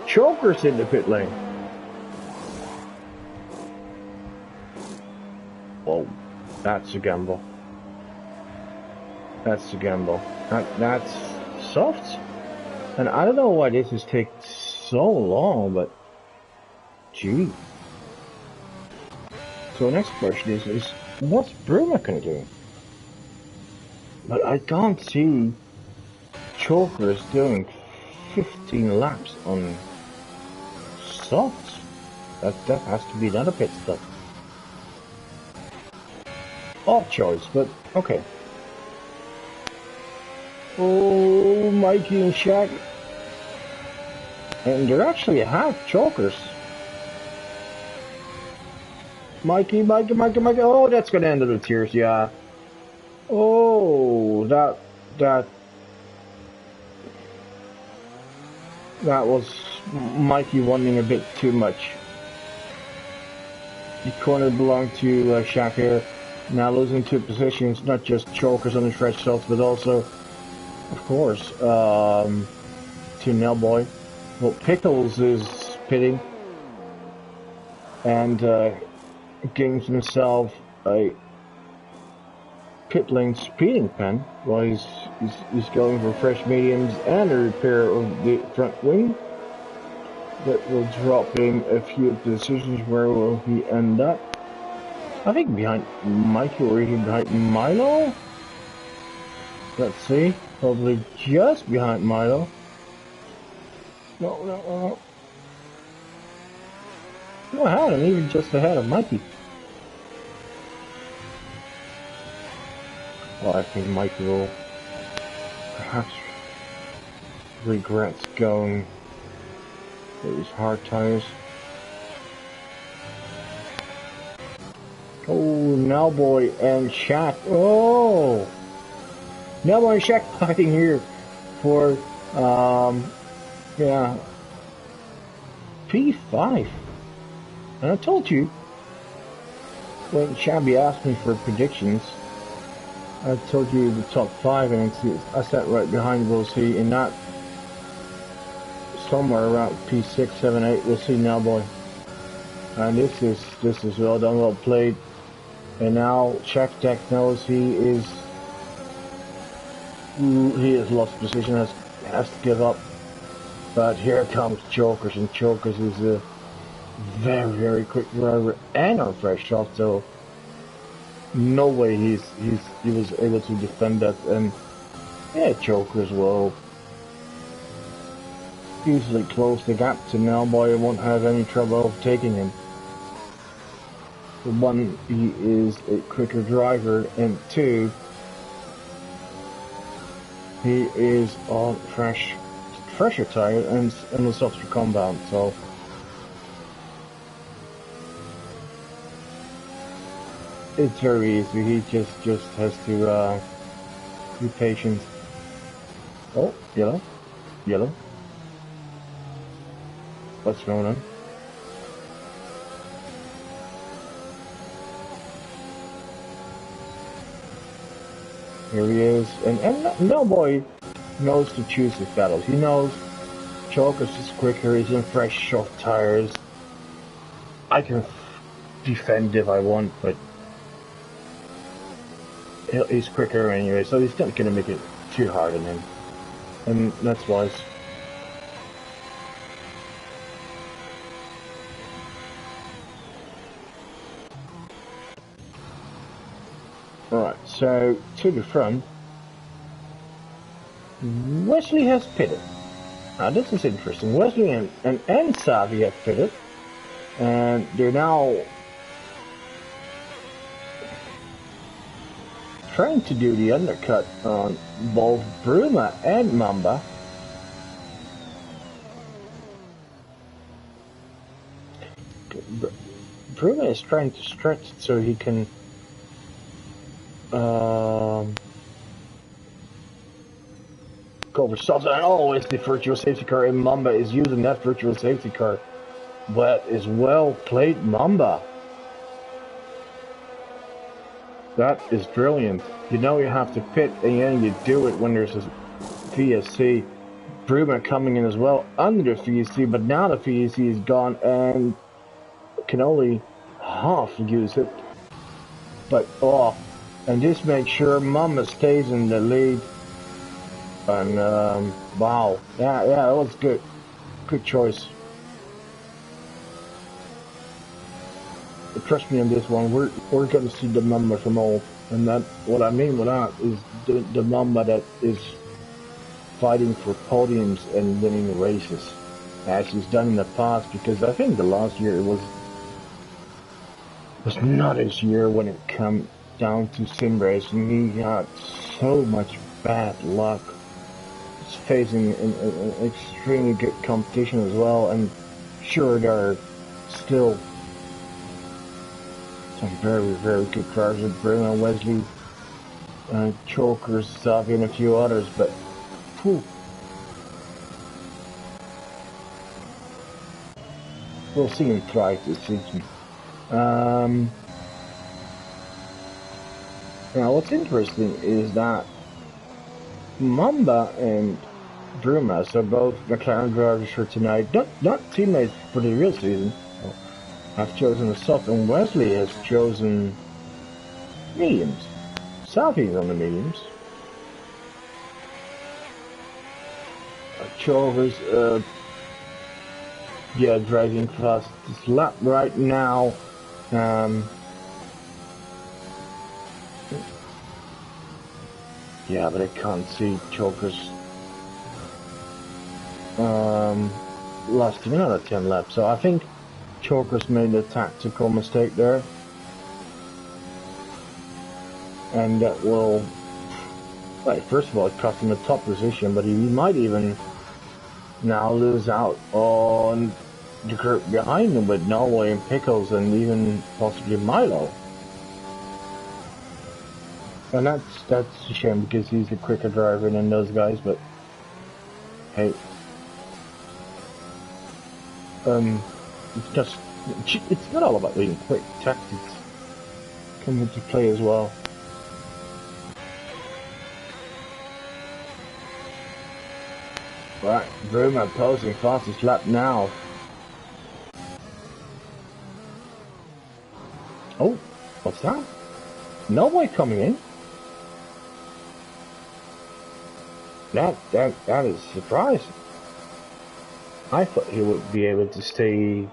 Choker's in the pit lane. Oh, that's a gamble. That's a gamble. That's soft. And I don't know why this has taken so long, but gee. So the next question is what's Bruma gonna do? But I can't see Chalkers doing 15 laps on softs. That has to be another pit stop. Odd choice, but okay. Oh, Mikey and Shaq. And they're actually half chokers. Mikey. Oh, that's gonna end up with tears, yeah. Oh, that was Mikey wanting a bit too much. The corner belonged to Shaq here. Now losing two positions, not just chokers on the fresh shots, but also, of course, to Nailboy. Well, Pickles is pitting and gains himself a pit lane speeding pen while he's going for fresh mediums and a repair of the front wing. That will drop him a few positions. Where will he end up? I think behind Mikey or even behind Milo. Let's see. Probably just behind Milo. No. No, ahead, and even just ahead of Mikey. Well, I think Mikey will perhaps regrets going with his hard tires. Oh, Nowboy and Shaq. Oh! Nowboy and Shaq fighting here for, yeah, P5. And I told you, when Shabby asked me for predictions, I told you the top 5, and I sat right behind We'll See, and not somewhere around P6, 7, 8, We'll See Nowboy. And this is well done, well played. And now Shaq Tech knows he has lost position, has to give up. But here comes Chokers, and Chokers is a very, very quick driver and on fresh shot, so no way he was able to defend that. And yeah, Chokers will easily close the gap to Nowboy and won't have any trouble overtaking him. For one, he is a quicker driver, and two, he is on fresher tire and the softer compound, so it's very easy. He just has to be patient. Oh, yellow. What's going on? Here he is, and Nowboy knows to choose his battles. He knows Chokers is quicker, he's in fresh soft tires. I can defend if I want, but he's quicker anyway, so he's not gonna make it too hard on him. And that's wise. Alright, so to the front, Wesley has pitted. Now this is interesting. Wesley and Savvy have pitted, and they're now trying to do the undercut on both Bruma and Mamba. Bruma is trying to stretch so he can go over softs, and it's the virtual safety car, and Mamba is using that virtual safety car. That is well played, Mamba. That is brilliant. You know you have to pit, and then you do it when there's a VSC. Bruma coming in as well under the VSC, but now the VSC is gone and can only half use it. But and this makes sure Mamba stays in the lead. And wow, yeah, that was good choice. But trust me on this one, we're gonna see the Mamba from all, and that what I mean with that is the Mamba that is fighting for podiums and winning races, as he's done in the past. Because I think the last year was not his year when it came down to sim racing. He had so much bad luck. facing an extremely good competition as well, and sure there are still some very, very good drivers with Bruno, Wesley, Chokers, Savi, and a few others, but whew, we'll see him thrive this season. Now, what's interesting is that Mamba and Bruma, so both McLaren drivers for tonight, not teammates for the real season, have chosen the soft, and Wesley has chosen mediums. Savi's on the mediums. Chovers, yeah, driving fast this lap right now. Yeah, but I can't see Chokers lasting another 10 laps, so I think Chokers made a tactical mistake there, and that will, well, first of all, it cost him a top position, but he might even now lose out on the group behind him with Norway and Pickles and even possibly Milo. And that's a shame because he's a quicker driver than those guys, but hey, it's not all about being quick. Tactics come into play as well. Right, Bruma posing fastest lap now. Oh, what's that? Nobody coming in. That is surprising. I thought he would be able to stay.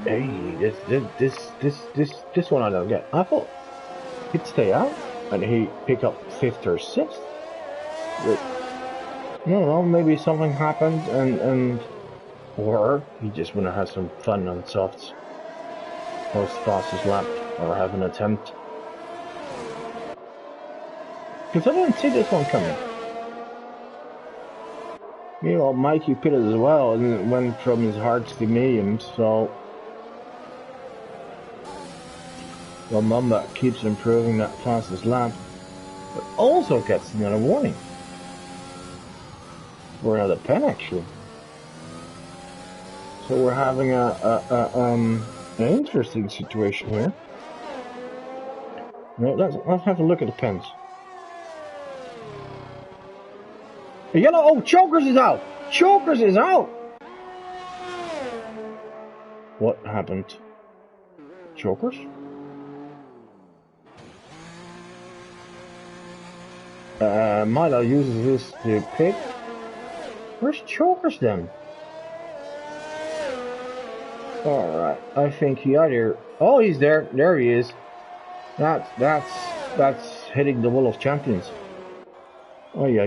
Hey, this one I don't get. I thought he'd stay out and he pick up 5th or 6th. But, I don't know, maybe something happened and or he just wanna have some fun on softs. Post fastest lap or have an attempt. Because I didn't see this one coming. Meanwhile, Mikey pitted as well and went from his hards to mediums, so well, Mamba keeps improving that fastest lap, but also gets another warning. Or another pen, actually. So we're having an interesting situation here. Well, let's have a look at the pens. The yellow, oh, Chokers is out! Chokers is out! What happened? Chokers? Milo uses this to pick. Where's Chokers then? Alright, I think he either... Oh, he's there. There he is. That's hitting the wall of champions. Oh, yeah.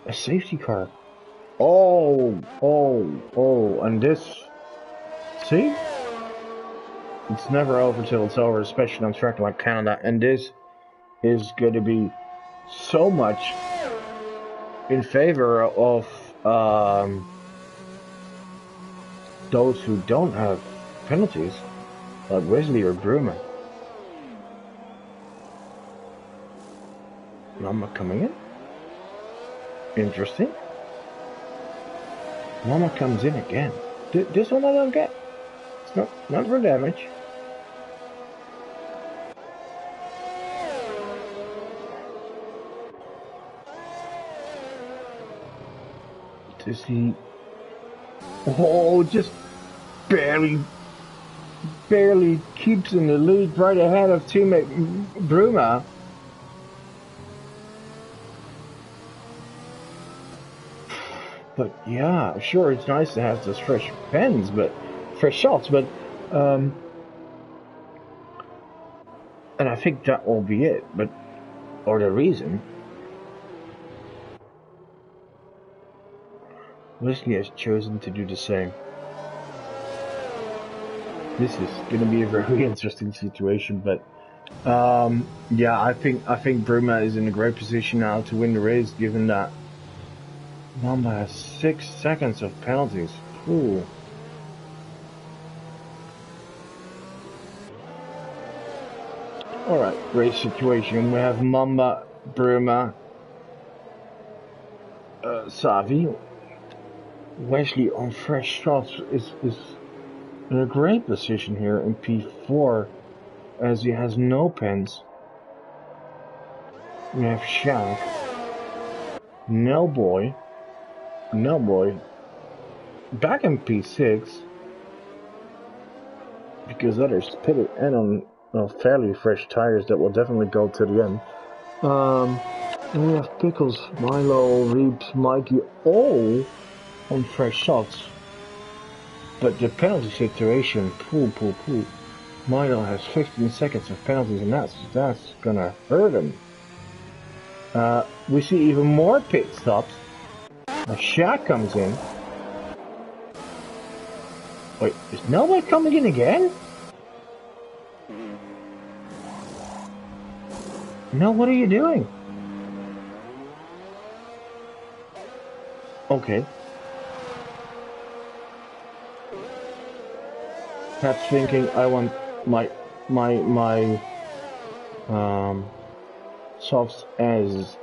A safety car. Oh, and this... See? It's never over till it's over, especially on track like Canada, and this is going to be so much in favor of those who don't have penalties, like Wesley or Bruma. Mama coming in. Interesting. Mama comes in again. This one I don't get. It's not for damage. To see. Oh, just barely keeps in the lead right ahead of teammate Bruma. But yeah, sure, it's nice to have those fresh pens, but fresh shots, but and I think that will be it. But or the reason Wesley has chosen to do the same. This is going to be a very interesting situation, but Yeah, I think Bruma is in a great position now to win the race, given that Mamba has 6 seconds of penalties. Ooh. All right, race situation. We have Mamba, Bruma, Savi. Wesley on fresh shots is in a great position here in P4, as he has no pens. We have Shaq, No Boy, back in P6, because others pitted and on fairly fresh tires that will definitely go to the end. And we have Pickles, Milo, Reeps, Mikey, all on fresh shots. But the penalty situation, poo. Milo has 15 seconds of penalties, and that's gonna hurt him. We see even more pit stops. A Shaq comes in. Wait, is nobody coming in again? No, what are you doing? Okay. Perhaps thinking I want my softs as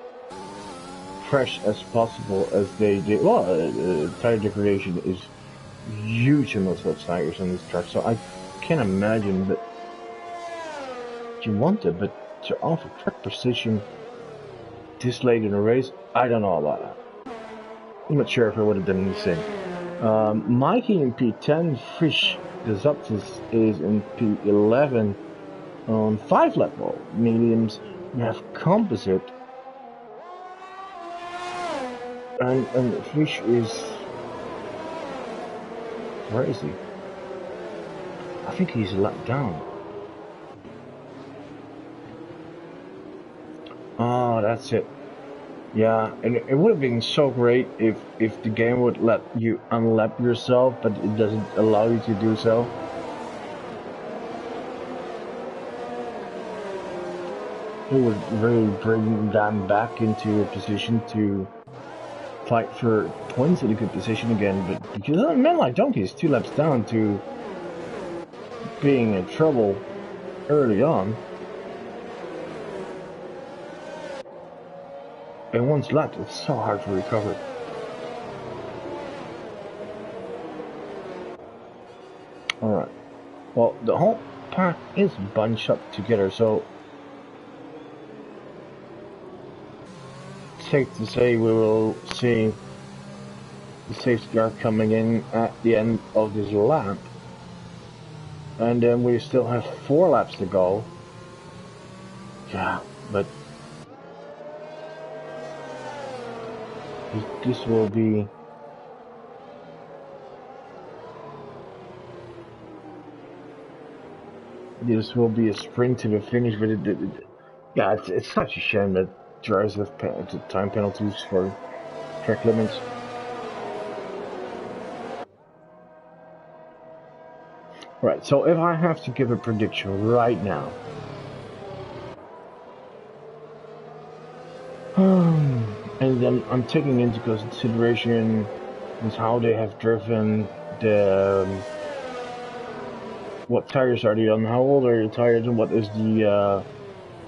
fresh as possible as they did. Well, tire degradation is huge in most of those tires on this track, so I can't imagine that you want it, but to offer track precision this late in the race, I don't know about that. I'm not sure if I would have done anything. Mikey in P10, Fish Desoptis is in P11 on 5 level mediums. We have Composite, and Fish is, where is he? I think he's a lap down. Oh, that's it. Yeah, and it would have been so great if the game would let you unlap yourself, but it doesn't allow you to do so. It would really bring them back into a position to fight for points in a good position again, but because a man like Donkey is 2 laps down to being in trouble early on, and once left, it's so hard to recover. Alright, well, the whole pack is bunched up together, so it's safe to say we will see the safety car coming in at the end of this lap. And then we still have 4 laps to go. Yeah, but this will be a sprint to the finish, but yeah, it's such a shame that drivers have time penalties for track limits. Right, so if I have to give a prediction right now, and then I'm taking into consideration is how they have driven the what tires are they on, how old are the tires, and what is the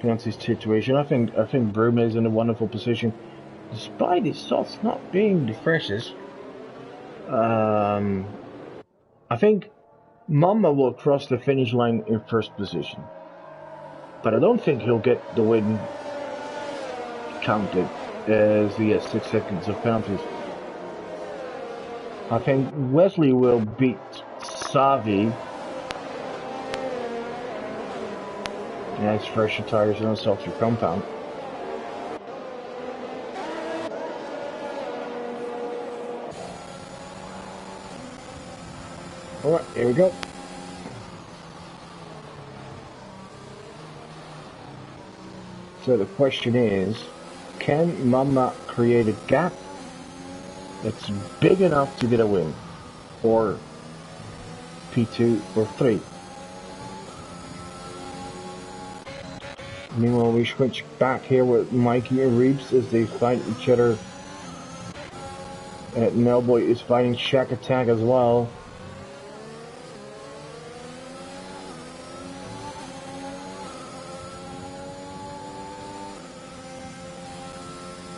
penalty situation. I think Bruma is in a wonderful position, despite his softs not being the freshest. I think Mamba will cross the finish line in first position, but I don't think he'll get the win counted, as he has 6 seconds of penalties. I think Wesley will beat Savi. He has fresher tires and a softer compound. Alright, here we go. So the question is, can Mama create a gap that's big enough to get a win? Or P2 or 3? Meanwhile, we switch back here with Mikey and Reeves as they fight each other. And Melboy is fighting Shack Attack as well.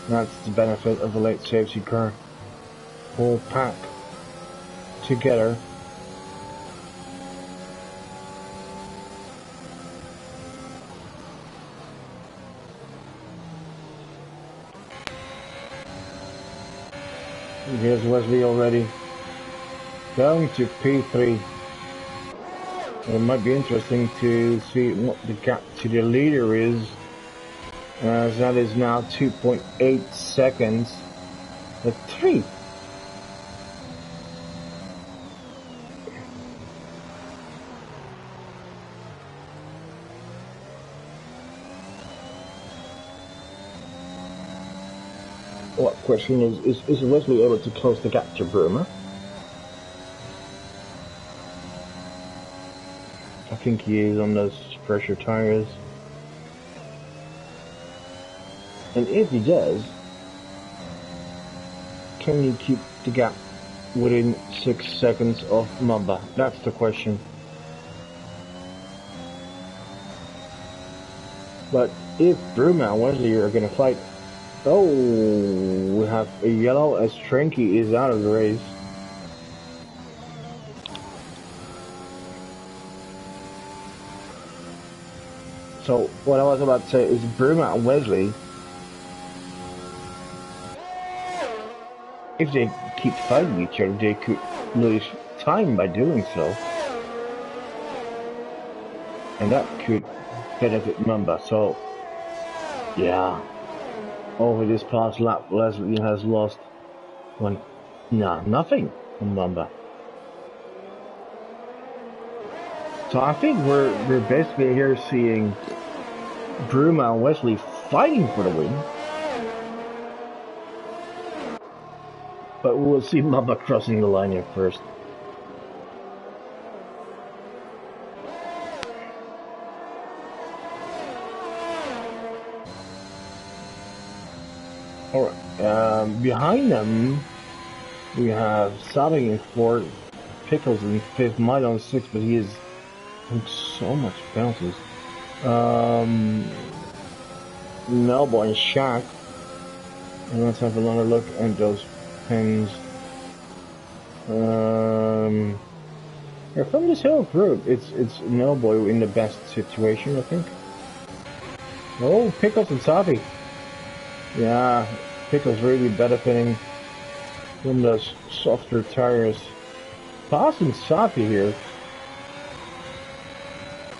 That's the benefit of a late safety car. Whole pack together. Here's Wesley already going to P3. It might be interesting to see what the gap to the leader is, as that is now 2.8 seconds at 3. What question is Wesley able to close the gap to Bruma? I think he is on those fresher tires. And if he does, can you keep the gap within 6 seconds of Mamba? That's the question. But if Bruma and Wesley are going to fight, oh, we have a yellow as Trenky is out of the race. So what I was about to say is Bruma and Wesley, if they keep fighting each other, they could lose time by doing so. And that could benefit Mamba. So, yeah. Over this past lap, Wesley has lost nothing on Mamba. So I think we're basically here seeing Bruma and Wesley fighting for the win. But we'll see Mamba crossing the line here first. Alright, behind them we have Sabi in 4th, Pickles in 5th, Milo in 6th, but he is doing so much penalties. Melbourne and Shaq. And let's have another look at those pins. Yeah, from this whole group, it's Melboy in the best situation, I think. Oh, Pickles and Sabi. Yeah, Pickles really benefiting from those softer tires. Passing Sabi here.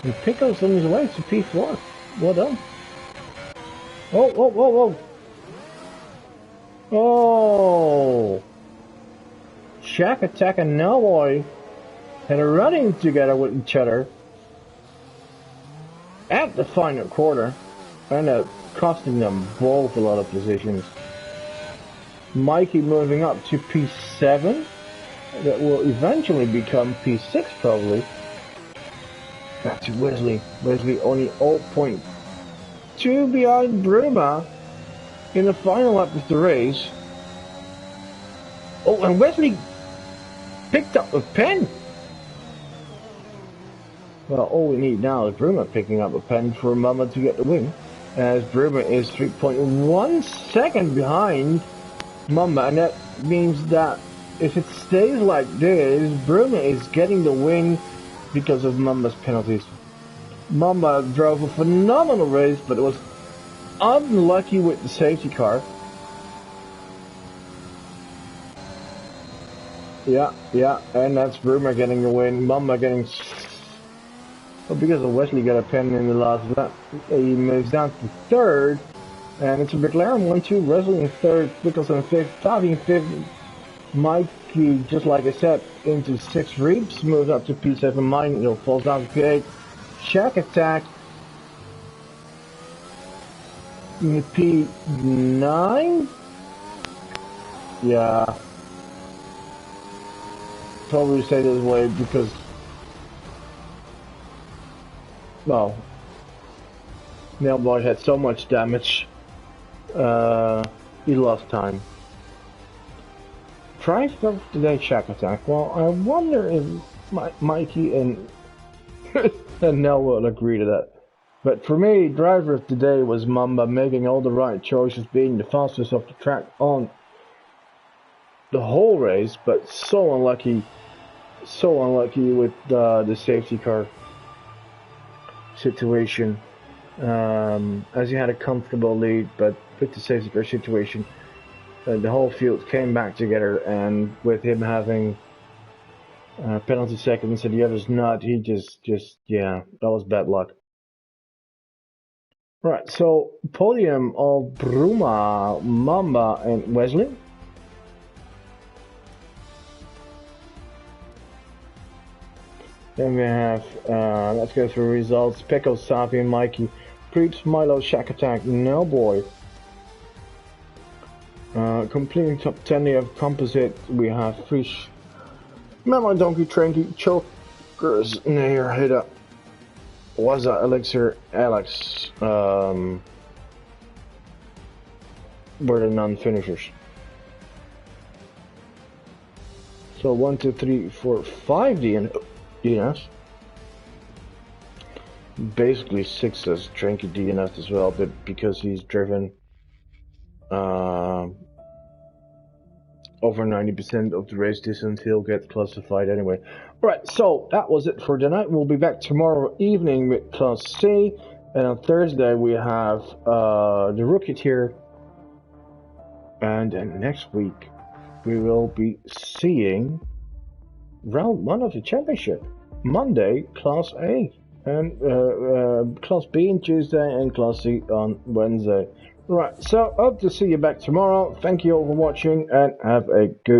And Pickles on his way to P4. Well done. Oh. Oh! Shack Attack and Melboy had a running together with each other at the final quarter, and costing them both a lot of positions. Mikey moving up to P7, that will eventually become P6 probably. Back to Wesley. Wesley only 0.2 behind Bruma in the final lap of the race. Oh, and Wesley picked up a pen. Well, all we need now is Bruma picking up a pen for Mama to get the win, as Bruma is 3.1 seconds behind Mama, and that means that if it stays like this, Bruma is getting the win because of Mama's penalties. Mama drove a phenomenal race, but it was unlucky with the safety car. Yeah, and that's Bruma getting the win. Mama getting... Well, because of Wesley got a pen in the last lap, he moves down to 3rd, and it's a McLaren 1-2, Wesley in 3rd, Pickles in 5th, Tavi in 5th, Mikey, just like I said, into 6th, Reeves moves up to P7, mine, falls down to P8, Shack Attack in P9, yeah, probably say this way because, well, Nailboy had so much damage. He lost time. Driver of the day Shack Attack. Well, I wonder if Mikey and and Nell will agree to that. But for me, driver of the day was Mamba, making all the right choices, being the fastest off the track on the whole race, but so unlucky with the safety car situation. As he had a comfortable lead, but with the safety car situation, the whole field came back together, and with him having penalty seconds and the others not, he just yeah, that was bad luck. Right, so podium of Bruma, Mamba, and Wesley. Then we have, let's go through results. Pecco, Savi, and Mikey. Creeps, Milo, Shack Attack, Nailboy. Completing top 10, we have Composite. We have Fish, Memo, Donkey, Tranky, Chokers, Nair, Hida, Waza, Elixir, Alex. Were the non-finishers. So 1, 2, 3, 4, 5 DNS. Basically 6 as Tranky DNS as well, but because he's driven over 90% of the race distance, he'll get classified anyway. Alright, so that was it for tonight. We'll be back tomorrow evening with Class C, and on Thursday we have the rookie tier, and then next week we will be seeing round 1 of the championship. Monday, Class A, and Class B on Tuesday, and Class C on Wednesday. Right, so hope to see you back tomorrow. Thank you all for watching, and have a good